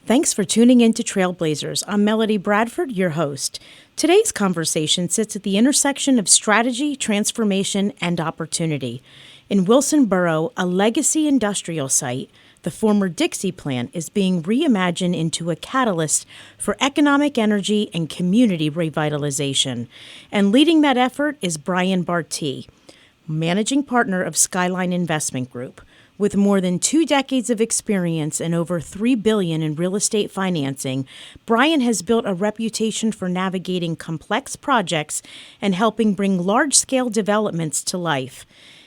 Thanks for tuning in to Trailblazers. I'm Melody Bradford, your host. Today's conversation sits at the intersection of strategy, transformation, and opportunity. In Wilsonboro, a legacy industrial site, the former Dixie plant is being reimagined into a catalyst for economic energy and community revitalization. And leading that effort is Brian Bartee, managing partner of Skyline Investment Group. With more than 2 decades of experience and over $3 billion in real estate financing, Brian has built a reputation for navigating complex projects and helping bring large-scale developments to life.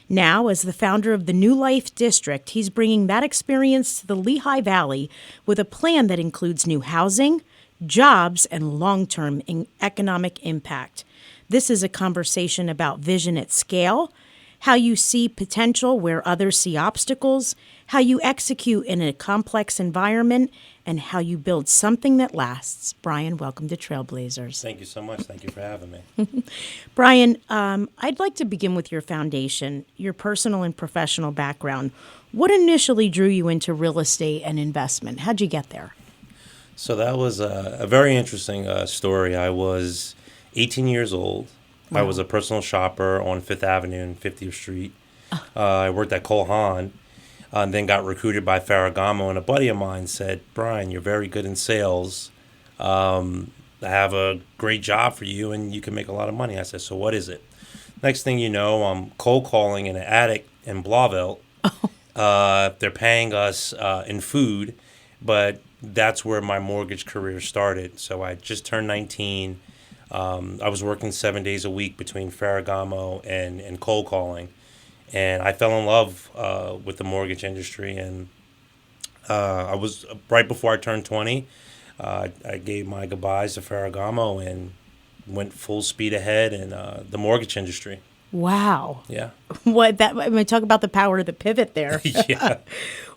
Now, as the founder of the New Life District, he's bringing that experience to the Lehigh Valley with a plan that includes new housing, jobs, and long-term economic impact. This is a conversation about vision at scale, how you see potential where others see obstacles, how you execute in a complex environment, and how you build something that lasts. Brian, welcome to Trailblazers. Thank you so much. Thank you for having me. Brian, I'd like to begin with your foundation, your personal and professional background. What initially drew you into real estate and investment? How'd you get there? So that was a very interesting story. I was 18 years old. Wow. I was a personal shopper on 5th Avenue and 50th Street. I worked at Cole Haan and then got recruited by Ferragamo. And a buddy of mine said, Brian, you're very good in sales. I have a great job for you and you can make a lot of money. I said, so what is it? Next thing you know, I'm cold calling in an attic in Blauvelt. They're paying us in food, but that's where my mortgage career started. So I just turned 19. I was working 7 days a week between Ferragamo and cold calling, and I fell in love with the mortgage industry. And I was right before I turned 20. I gave my goodbyes to Ferragamo and went full speed ahead in the mortgage industry. Wow. Yeah. Talk about the power of the pivot there. Yeah.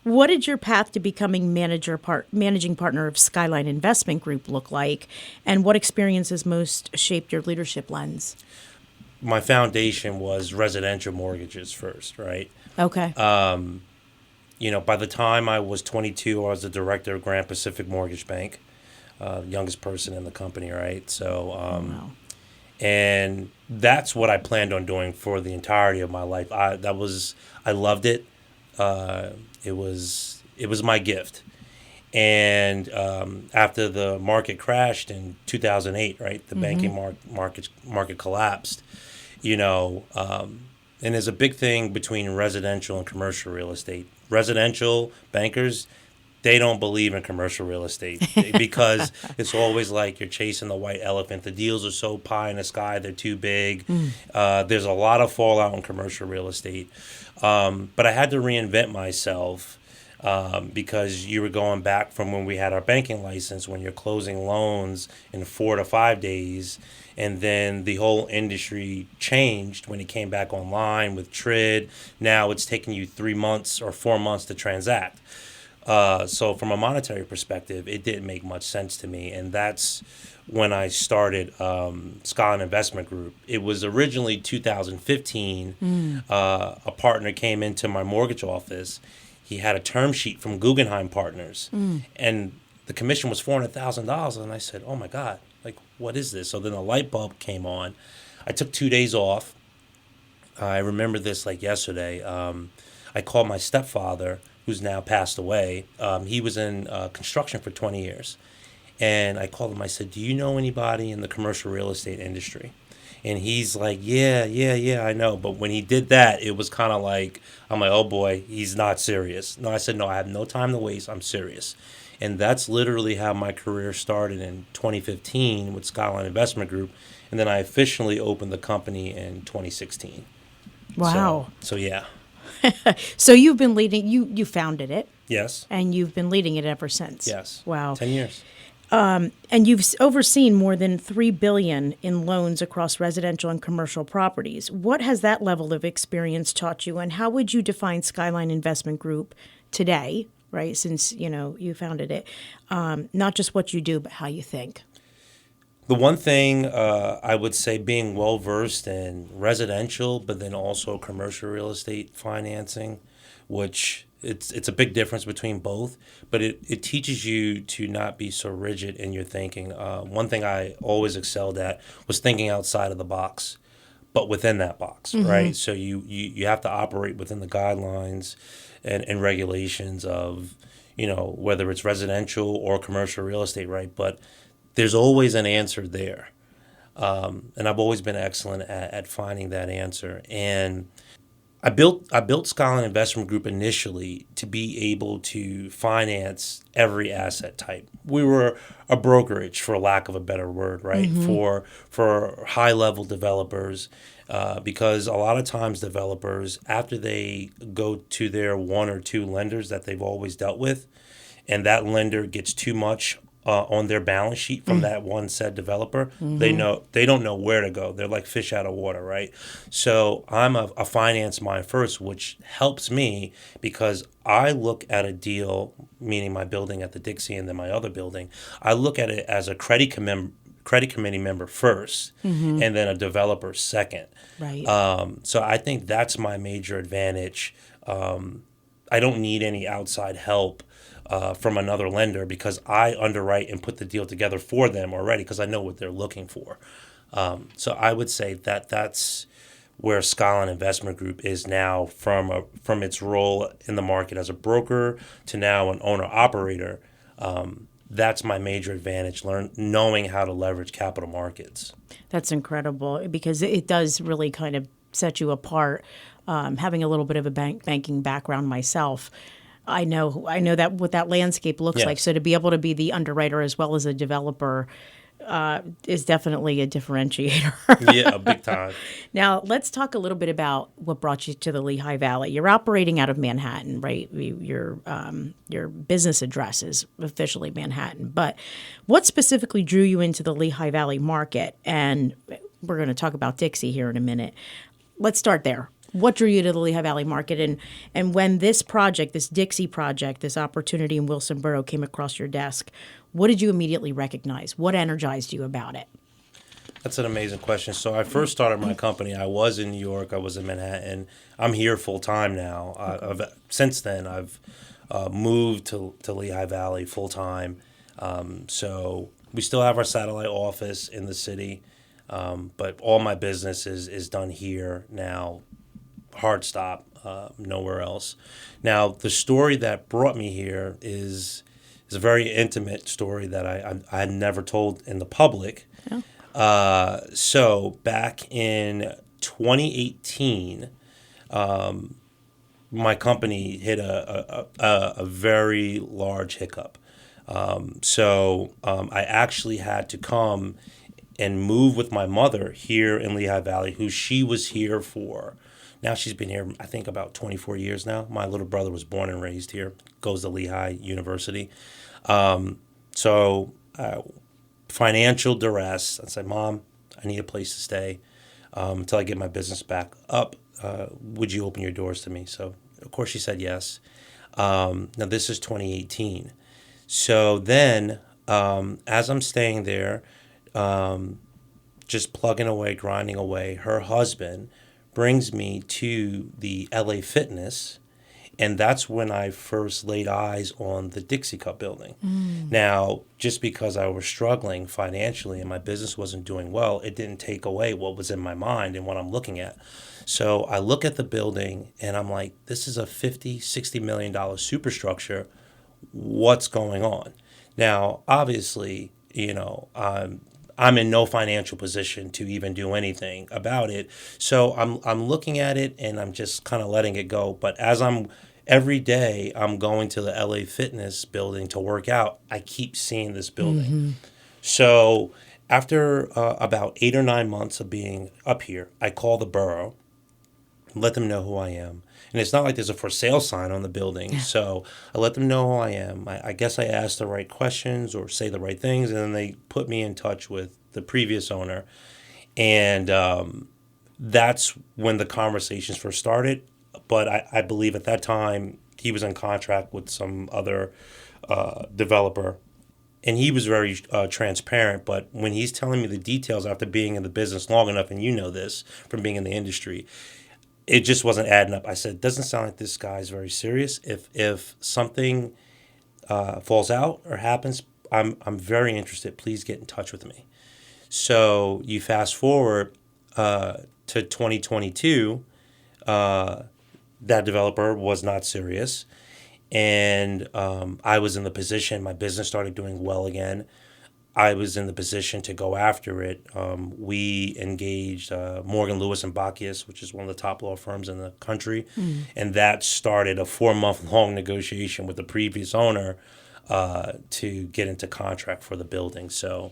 What did your path to becoming managing partner of Skyline Investment Group look like, and what experiences most shaped your leadership lens? My foundation was residential mortgages first, right? Okay. By the time I was 22, I was the director of Grand Pacific Mortgage Bank, youngest person in the company, right? So, Wow. And that's what I planned on doing for the entirety of my life. I loved it. It was my gift. And after the market crashed in 2008, right, the banking market collapsed, and there's a big thing between residential and commercial real estate. Residential bankers, they don't believe in commercial real estate because it's always like you're chasing the white elephant. The deals are so pie in the sky, they're too big. There's a lot of fallout in commercial real estate. But I had to reinvent myself because you were going back from when we had our banking license, when you're closing loans in 4 to 5 days. And then the whole industry changed when it came back online with TRID. Now it's taking you 3 months or 4 months to transact. So from a monetary perspective, it didn't make much sense to me. And that's when I started Skyline Investment Group. It was originally 2015. A partner came into my mortgage office. He had a term sheet from Guggenheim Partners. And the commission was $400,000. And I said, oh, my God, like, what is this? So then a light bulb came on. I took 2 days off. I remember this like yesterday. I called my stepfather, who's now passed away. He was in construction for 20 years. And I called him. I said, do you know anybody in the commercial real estate industry? And he's like, yeah, I know. But when he did that, it was kind of like, I'm like, oh, boy, he's not serious. No, I said, no, I have no time to waste. I'm serious. And that's literally how my career started in 2015 with Skyline Investment Group. And then I officially opened the company in 2016. Wow. So yeah. So you've been leading, you founded it. Yes. And you've been leading it ever since. Yes. Wow. 10 years. And you've overseen more than $3 billion in loans across residential and commercial properties. What has that level of experience taught you, and how would you define Skyline Investment Group today, right, since, you founded it? Not just what you do, but how you think. The one thing I would say, being well-versed in residential, but then also commercial real estate financing, which It's a big difference between both, but it teaches you to not be so rigid in your thinking. One thing I always excelled at was thinking outside of the box, but within that box, right? So you have to operate within the guidelines and regulations of, whether it's residential or commercial real estate, right? But there's always an answer there. And I've always been excellent at finding that answer. And I built Skyline Investment Group initially to be able to finance every asset type. We were a brokerage, for lack of a better word, right? For high level developers, because a lot of times developers, after they go to their one or two lenders that they've always dealt with, and that lender gets too much on their balance sheet from that one said developer, they don't know where to go. They're like fish out of water, right? So I'm a finance mind first, which helps me because I look at a deal, meaning my building at the Dixie and then my other building, I look at it as a credit committee member first, and then a developer second. Right. So I think that's my major advantage. I don't need any outside help from another lender because I underwrite and put the deal together for them already because I know what they're looking for. So I would say that that's where Skyline Investment Group is now from its role in the market as a broker to now an owner-operator. That's my major advantage, knowing how to leverage capital markets. That's incredible because it does really kind of set you apart. Having a little bit of a banking background myself, I know that what that landscape looks like. So to be able to be the underwriter as well as a developer is definitely a differentiator. Yeah, big time. Now, let's talk a little bit about what brought you to the Lehigh Valley. You're operating out of Manhattan, right? Your business address is officially Manhattan. But what specifically drew you into the Lehigh Valley market? And we're going to talk about Dixie here in a minute. Let's start there. What drew you to the Lehigh Valley market? And when this project, this Dixie project, this opportunity in Wilson Borough came across your desk, what did you immediately recognize? What energized you about it? That's an amazing question. So I first started my company. I was in New York. I was in Manhattan. I'm here full time now. Since then, I've moved to Lehigh Valley full time. So we still have our satellite office in the city, but all my business is done here now. Hard stop, nowhere else. Now, the story that brought me here is a very intimate story that I had never told in the public. Oh. So back in 2018, my company hit a very large hiccup. I actually had to come and move with my mother here in Lehigh Valley, who she was here for. Now she's been here, I think, about 24 years now. My little brother was born and raised here, goes to Lehigh University. Financial duress. I said, Mom, I need a place to stay until I get my business back up. Would you open your doors to me? So, of course, she said yes. Now, this is 2018. So then, as I'm staying there, just plugging away, grinding away, her husband brings me to the LA Fitness, and that's when I first laid eyes on the Dixie Cup building. Now, just because I was struggling financially and my business wasn't doing well, it didn't take away what was in my mind and what I'm looking at. So I look at the building and I'm like, this is a $50-60 million superstructure. What's going on? Now, obviously, I'm in no financial position to even do anything about it. So I'm looking at it and I'm just kind of letting it go. But every day I'm going to the LA Fitness building to work out, I keep seeing this building. So after about 8 or 9 months of being up here, I call the borough, let them know who I am. And it's not like there's a for sale sign on the building. So I let them know who I am. I guess I ask the right questions or say the right things, and then they put me in touch with the previous owner. And that's when the conversations first started. But I believe at that time he was in contract with some other developer. And he was very transparent. But when he's telling me the details after being in the business long enough, and you know this from being in the industry, it just wasn't adding up. I said, doesn't sound like this guy's very serious. If something falls out or happens, I'm very interested. Please get in touch with me. So you fast forward to 2022, that developer was not serious. And I was in the position, my business started doing well again. I was in the position to go after it. We engaged Morgan Lewis and Bacchius, which is one of the top law firms in the country. And that started a 4-month-long negotiation with the previous owner to get into contract for the building. So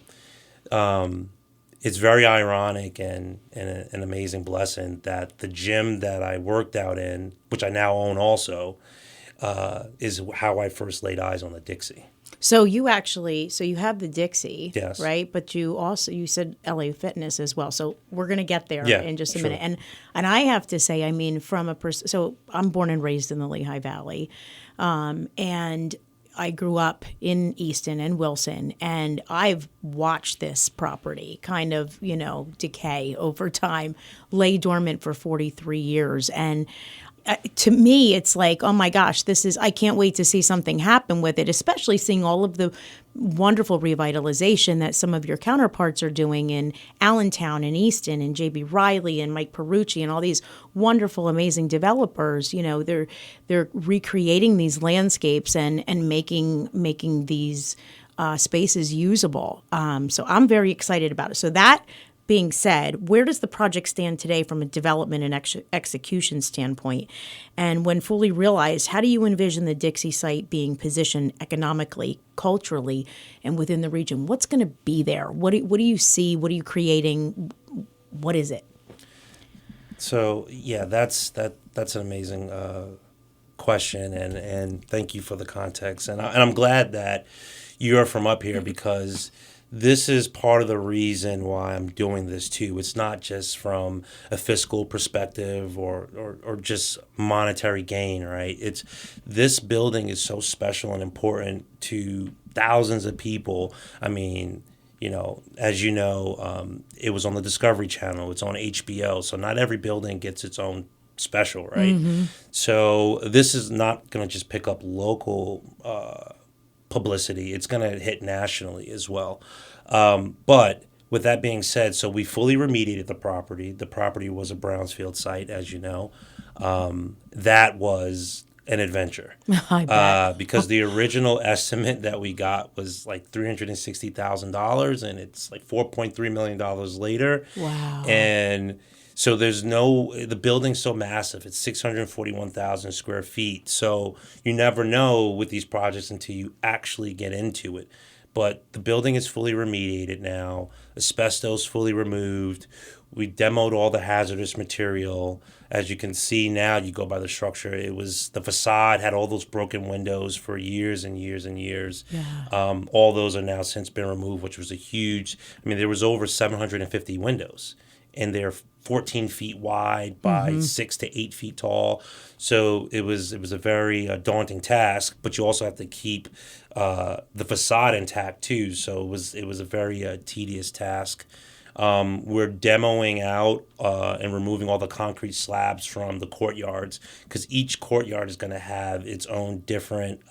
it's very ironic and an amazing blessing that the gym that I worked out in, which I now own also, is how I first laid eyes on the Dixie. So you have the Dixie, Yes. right? But you said LA Fitness as well. So we're going to get there in just a sure. minute. And I have to say, I mean, so I'm born and raised in the Lehigh Valley, and I grew up in Easton and Wilson, and I've watched this property kind of, decay over time, lay dormant for 43 years. And to me, it's like, oh my gosh, I can't wait to see something happen with it, especially seeing all of the wonderful revitalization that some of your counterparts are doing in Allentown and Easton and J.B. Riley and Mike Perucci and all these wonderful, amazing developers. They're recreating these landscapes and making these spaces usable. So I'm very excited about it. So that being said, where does the project stand today from a development and execution standpoint? And when fully realized, how do you envision the Dixie site being positioned economically, culturally, and within the region? What's going to be there? What do you see? What are you creating? What is it? So yeah, that's an amazing question, and thank you for the context. And I'm glad that you're from up here, because this is part of the reason why I'm doing this too. It's not just from a fiscal perspective or just monetary gain, right? This building is so special and important to thousands of people. I mean, as you know, it was on the Discovery Channel. It's on HBO. So not every building gets its own special, right? Mm-hmm. So this is not going to just pick up local publicity. It's going to hit nationally as well. But with that being said, so we fully remediated the property. The property was a brownfield site, as you know. That was an adventure. I bet. Because the original estimate that we got was like $360,000, and it's like $4.3 million later. Wow. And so the building's so massive. It's 641,000 square feet. So you never know with these projects until you actually get into it. But the building is fully remediated now, asbestos fully removed. We demoed all the hazardous material. As you can see now, you go by the structure, the facade had all those broken windows for years and years and years. Yeah. All those are now since been removed, which was there was over 750 windows, and they're 14 feet wide by 6 to 8 feet tall. So it was a very daunting task, but you also have to keep the facade intact too. So it was a very tedious task. We're demoing out and removing all the concrete slabs from the courtyards, because each courtyard is going to have its own different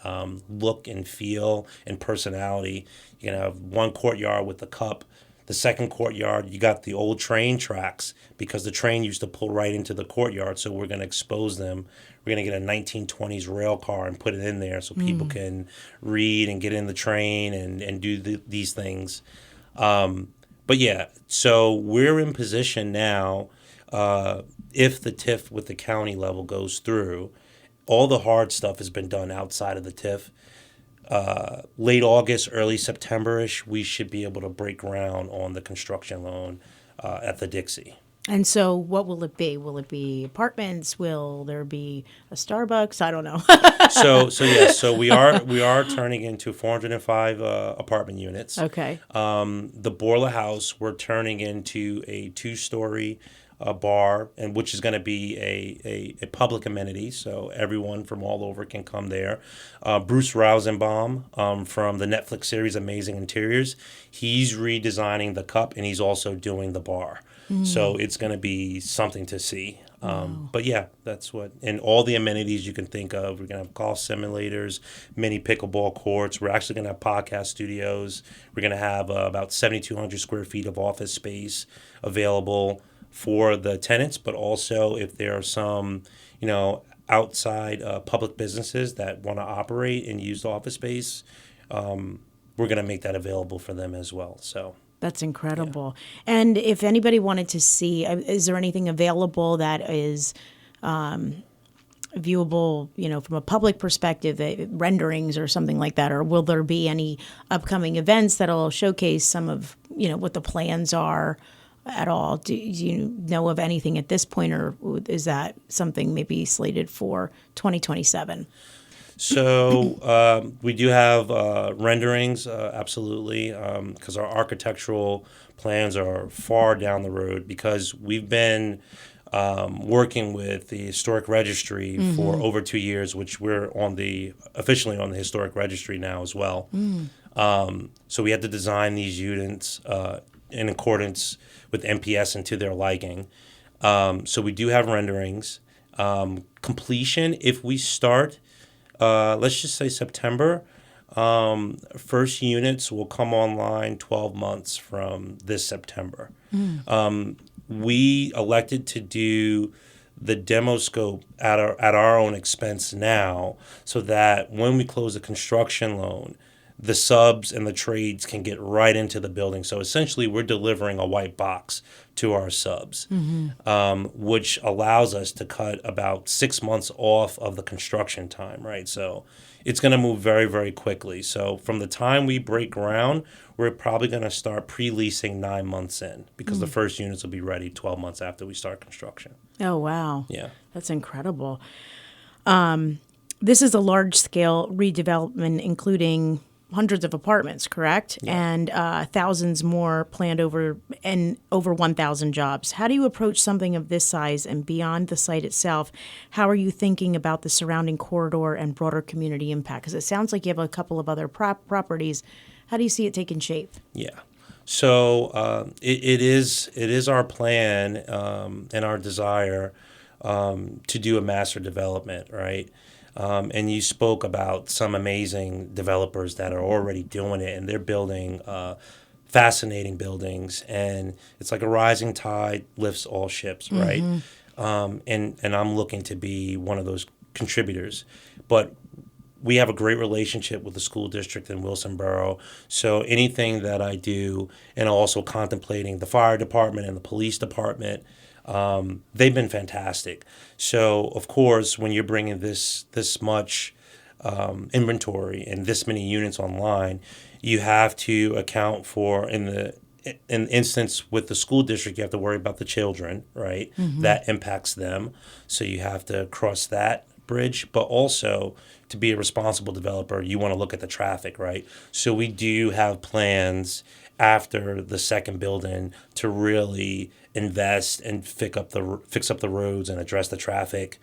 look and feel and personality. You're going to have one courtyard with the cup. The second courtyard, you got the old train tracks, because the train used to pull right into the courtyard. So we're going to expose them. We're going to get a 1920s rail car and put it in there so people can read and get in the train and do these things. But yeah, so we're in position now, if the TIF with the county level goes through, all the hard stuff has been done outside of the TIF. Late August, early September-ish, we should be able to break ground on the construction loan at the Dixie. And so what will it be? Will it be apartments? Will there be a Starbucks? I don't know. So we are turning into 405 apartment units. Okay. The Borla House, we're turning into a 2-story bar, and which is going to be a public amenity, so everyone from all over can come there. Bruce Rosenbaum from the Netflix series Amazing Interiors, he's redesigning the cup, and he's also doing the bar. So it's going to be something to see. But yeah, that's what, and all the amenities you can think of. We're going to have golf simulators, mini pickleball courts. We're actually going to have podcast studios. We're going to have about 7,200 square feet of office space available for the tenants, but also if there are some, outside public businesses that want to operate and use the office space, we're going to make that available for them as well. So. That's incredible. Yeah. And if anybody wanted to see, is there anything available that is viewable, from a public perspective, renderings or something like that? Or will there be any upcoming events that'll showcase some of, what the plans are at all? Do you know of anything at this point, or is that something maybe slated for 2027? So we do have renderings, absolutely, because our architectural plans are far down the road, because we've been working with the Historic Registry for over 2 years, which we're officially on the Historic Registry now as well. So we had to design these units in accordance with NPS and to their liking. So we do have renderings. Completion, if we start... let's just say September. First units will come online 12 months from this September. We elected to do the demo scope at our own expense now, so that when we close the construction loan, the subs and the trades can get right into the building. So essentially, we're delivering a white box to our subs, which allows us to cut about 6 months off of the construction time, right? So it's going to move very, very quickly. So from the time we break ground, we're probably going to start pre-leasing 9 months in, because the first units will be ready 12 months after we start construction. Oh, wow. Yeah. That's incredible. This is a large-scale redevelopment, including hundreds of apartments, correct? Yeah. And thousands more planned over 1,000 jobs. How do you approach something of this size and beyond the site itself? How are you thinking about the surrounding corridor and broader community impact? Because it sounds like you have a couple of other properties. How do you see it taking shape? Yeah. So it is our plan and our desire to do a master development, right? And you spoke about some amazing developers that are already doing it, and they're building fascinating buildings. And it's like a rising tide lifts all ships, right? And I'm looking to be one of those contributors. But we have a great relationship with the school district in Wilson Borough. So anything that I do, and also contemplating the fire department and the police department, they've been fantastic. So, of course, when you're bringing this much inventory and this many units online, you have to account for, in the instance with the school district, you have to worry about the children, right? That impacts them. So you have to cross that bridge. But also, to be a responsible developer, you want to look at the traffic, right? So we do have plans after the second building to really invest and fix up the roads and address the traffic.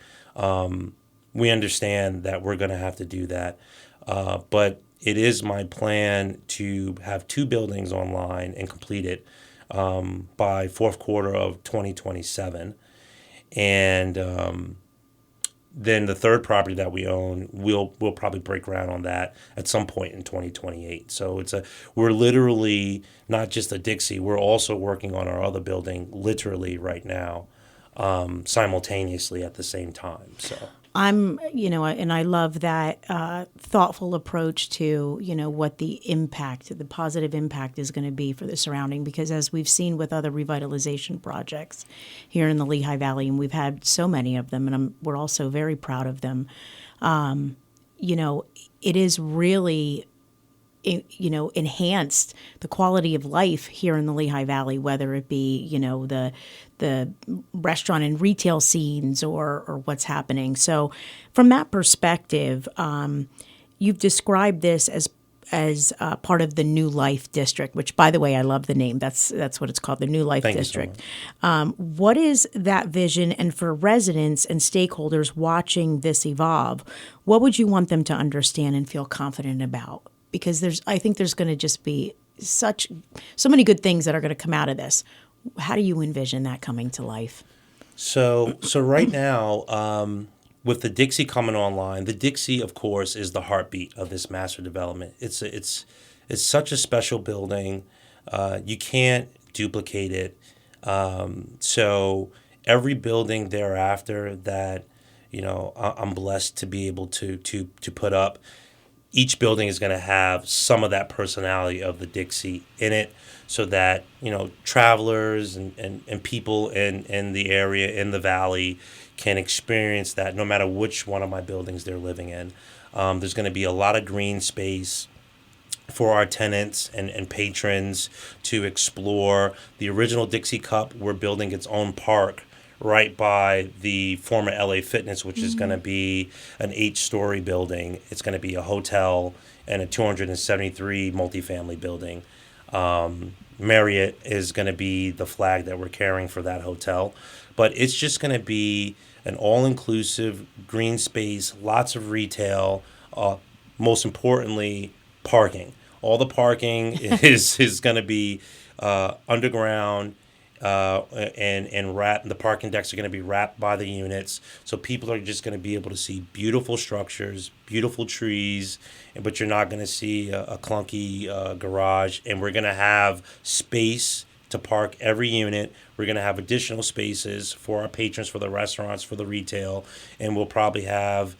We understand that we're going to have to do that, but it is my plan to have 2 buildings online and complete it by fourth quarter of 2027, and then the third property that we own, we'll probably break ground on that at some point in 2028. So we're literally not just a Dixie, we're also working on our other building literally right now, simultaneously at the same time. So and I love that thoughtful approach to, what the positive impact is going to be for the surrounding, because as we've seen with other revitalization projects here in the Lehigh Valley, and we've had so many of them, and we're also very proud of them, it is really enhanced the quality of life here in the Lehigh Valley, whether it be, the restaurant and retail scenes or what's happening. So from that perspective, you've described this as part of the New Life District, which, by the way, I love the name. That's what it's called, the New Life District. What is that vision? And for residents and stakeholders watching this evolve, what would you want them to understand and feel confident about? Because I think there's going to just be so many good things that are going to come out of this. How do you envision that coming to life? So right now, with the Dixie coming online, the Dixie, of course, is the heartbeat of this master development. It's such a special building. You can't duplicate it. So every building thereafter that I'm blessed to be able to put up, each building is going to have some of that personality of the Dixie in it, so that travelers and people in the area, in the valley, can experience that no matter which one of my buildings they're living in. There's going to be a lot of green space for our tenants and patrons to explore. The original Dixie Cup, we're building its own park right by the former LA Fitness, which is going to be an 8-story building. It's going to be a hotel and a 273 multifamily building. Marriott is going to be the flag that we're carrying for that hotel. But it's just going to be an all-inclusive green space, lots of retail, most importantly, parking. All the parking is going to be underground, and wrap. The parking decks are going to be wrapped by the units, so people are just going to be able to see beautiful structures, beautiful trees, but you're not going to see a clunky garage. And we're going to have space to park every unit. We're going to have additional spaces for our patrons, for the restaurants, for the retail, and we'll probably have,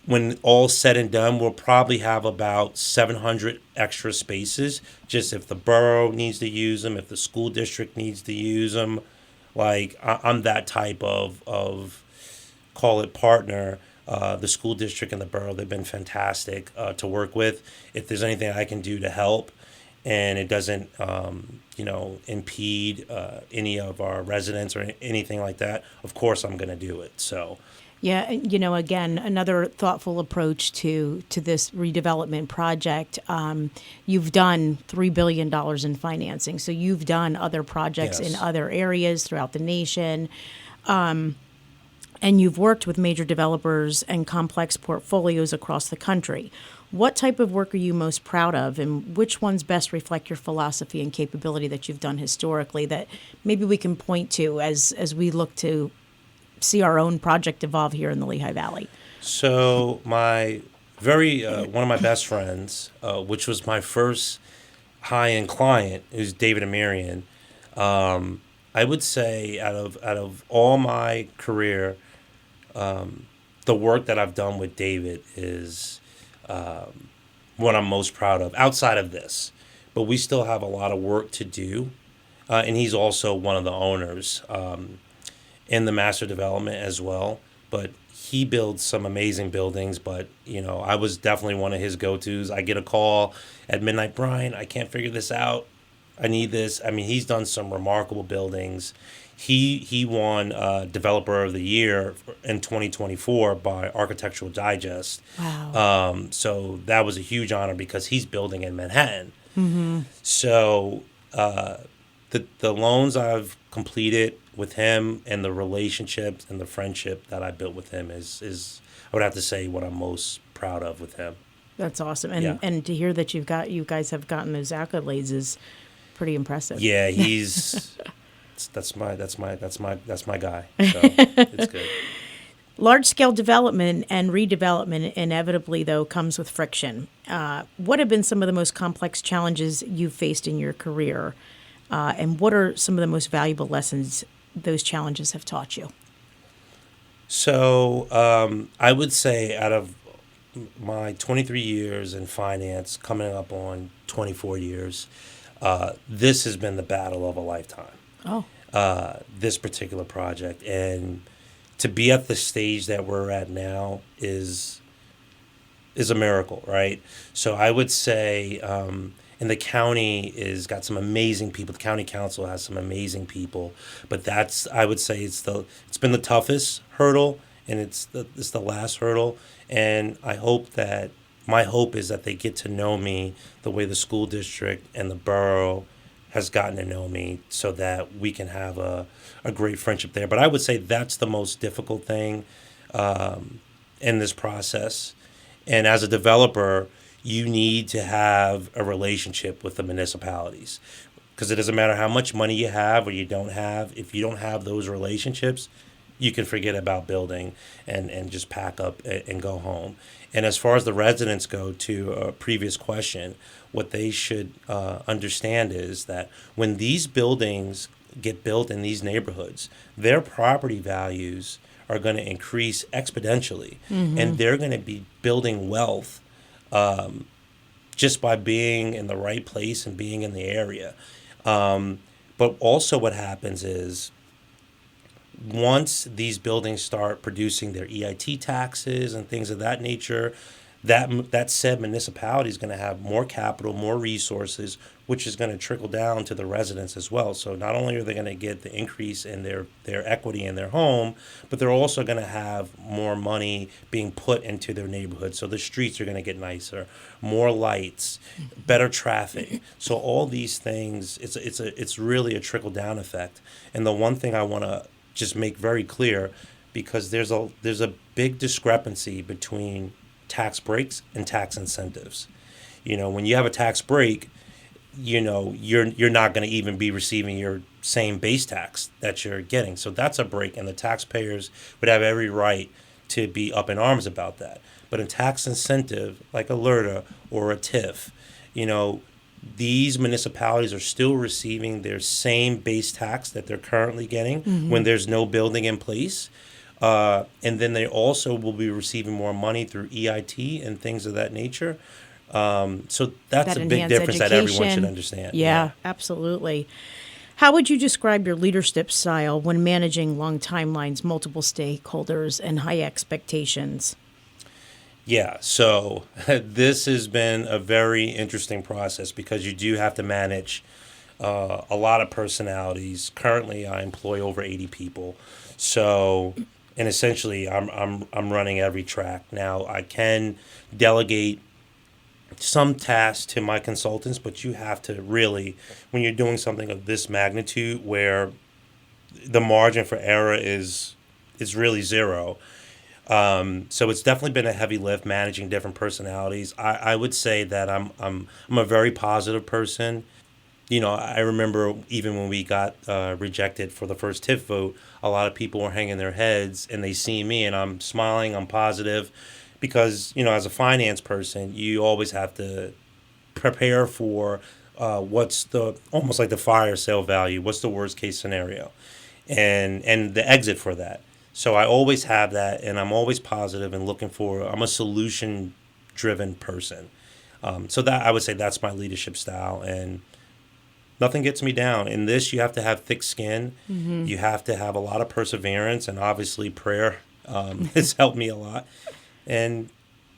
when all's said and done, we'll probably have about 700 extra spaces, just if the borough needs to use them, if the school district needs to use them. Like, I'm that type of call it partner. The school district and the borough, they've been fantastic to work with. If there's anything I can do to help and it doesn't, impede any of our residents or anything like that, of course I'm going to do it. So. Yeah, again, another thoughtful approach to this redevelopment project. You've done $3 billion in financing, so you've done other projects in Yes. other areas throughout the nation, and you've worked with major developers and complex portfolios across the country. What type of work are you most proud of, and which ones best reflect your philosophy and capability that you've done historically that maybe we can point to as we look to see our own project evolve here in the Lehigh Valley? So my one of my best friends, which was my first high-end client, is David Amirian. I would say out of all my career, the work that I've done with David is what I'm most proud of outside of this. But we still have a lot of work to do, and he's also one of the owners in the master development as well. But he builds some amazing buildings. But I was definitely one of his go-tos. I get a call at midnight, Brian, I can't figure this out. I need this. I mean, he's done some remarkable buildings. He won Developer of the Year in 2024 by Architectural Digest. Wow. So that was a huge honor because he's building in Manhattan. Mm-hmm. So the loans I've completed with him and the relationships and the friendship that I built with him is I would have to say what I'm most proud of with him. That's awesome. And Yeah. and to hear that you guys have gotten those accolades is pretty impressive. Yeah, he's that's my guy. So it's good. Large-scale development and redevelopment inevitably, though, comes with friction. What have been some of the most complex challenges you've faced in your career? And what are some of the most valuable lessons those challenges have taught you? So I would say out of my 23 years in finance, coming up on 24 years, this has been the battle of a lifetime. Oh. This particular project. And to be at the stage that we're at now is a miracle, right? So I would say, and the county is got some amazing people. The county council has some amazing people, but I would say it's been the toughest hurdle, and it's the last hurdle. And my hope is that they get to know me the way the school district and the borough has gotten to know me, so that we can have a great friendship there. But I would say that's the most difficult thing in this process. And as a developer, you need to have a relationship with the municipalities. Because it doesn't matter how much money you have or you don't have. If you don't have those relationships, you can forget about building and just pack up and go home. And as far as the residents go, to a previous question, what they should understand is that when these buildings get built in these neighborhoods, their property values are going to increase exponentially, and they're going to be building wealth just by being in the right place and being in the area. But also what happens is once these buildings start producing their EIT taxes and things of that nature, that said municipality is going to have more capital, more resources, which is going to trickle down to the residents as well. So not only are they going to get the increase in their equity in their home, but they're also going to have more money being put into their neighborhood. So the streets are going to get nicer, more lights, better traffic. So all these things, it's really a trickle down effect. And the one thing I want to just make very clear, because there's a big discrepancy between tax breaks and tax incentives. When you have a tax break, you're not going to even be receiving your same base tax that you're getting. So that's a break, and the taxpayers would have every right to be up in arms about that. But in tax incentive, like a LERTA or a TIF, these municipalities are still receiving their same base tax that they're currently getting when there's no building in place. And then they also will be receiving more money through EIT and things of that nature. So that's a big difference that everyone should understand. Yeah, absolutely. How would you describe your leadership style when managing long timelines, multiple stakeholders, and high expectations? Yeah, so this has been a very interesting process because you do have to manage a lot of personalities. Currently, I employ over 80 people. So, and essentially, I'm running every track. Now, I can delegate some tasks to my consultants, but you have to really, when you're doing something of this magnitude where the margin for error is really zero. So it's definitely been a heavy lift managing different personalities. I would say that I'm a very positive person. I remember even when we got rejected for the first TIF vote, a lot of people were hanging their heads and they see me and I'm smiling, I'm positive. Because, as a finance person, you always have to prepare for what's almost like the fire sale value, what's the worst case scenario, and the exit for that. So I always have that, and I'm always positive and I'm a solution-driven person. So that I would say that's my leadership style, and nothing gets me down. In this, you have to have thick skin. You have to have a lot of perseverance, and obviously prayer has helped me a lot. And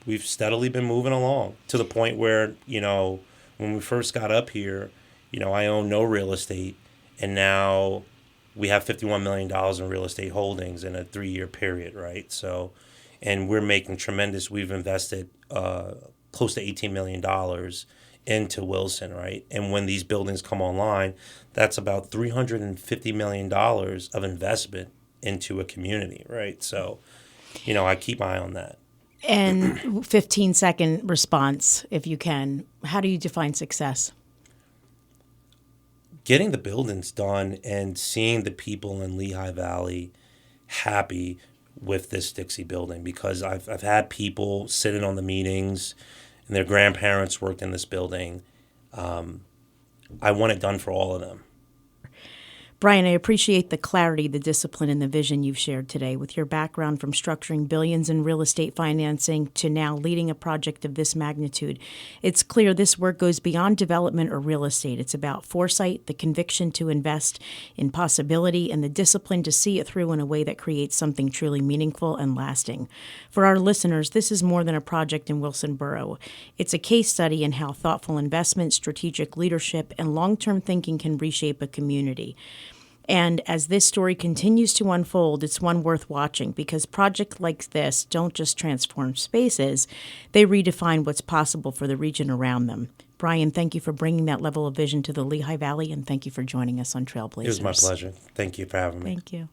we've steadily been moving along to the point where, when we first got up here, I own no real estate. And now we have $51 million in real estate holdings in a 3-year period, right? So, and we're making we've invested close to $18 million into Wilson, right? And when these buildings come online, that's about $350 million of investment into a community, right? So, I keep my eye on that. And 15-second response, if you can. How do you define success? Getting the buildings done and seeing the people in Lehigh Valley happy with this Dixie building, because I've had people sitting on the meetings and their grandparents worked in this building. I want it done for all of them. Brian, I appreciate the clarity, the discipline, and the vision you've shared today. With your background from structuring billions in real estate financing to now leading a project of this magnitude, it's clear this work goes beyond development or real estate. It's about foresight, the conviction to invest in possibility, and the discipline to see it through in a way that creates something truly meaningful and lasting. For our listeners, this is more than a project in Wilson Borough. It's a case study in how thoughtful investment, strategic leadership, and long-term thinking can reshape a community. And as this story continues to unfold, it's one worth watching because projects like this don't just transform spaces, they redefine what's possible for the region around them. Brian, thank you for bringing that level of vision to the Lehigh Valley, and thank you for joining us on Trailblazers. It was my pleasure. Thank you for having me. Thank you.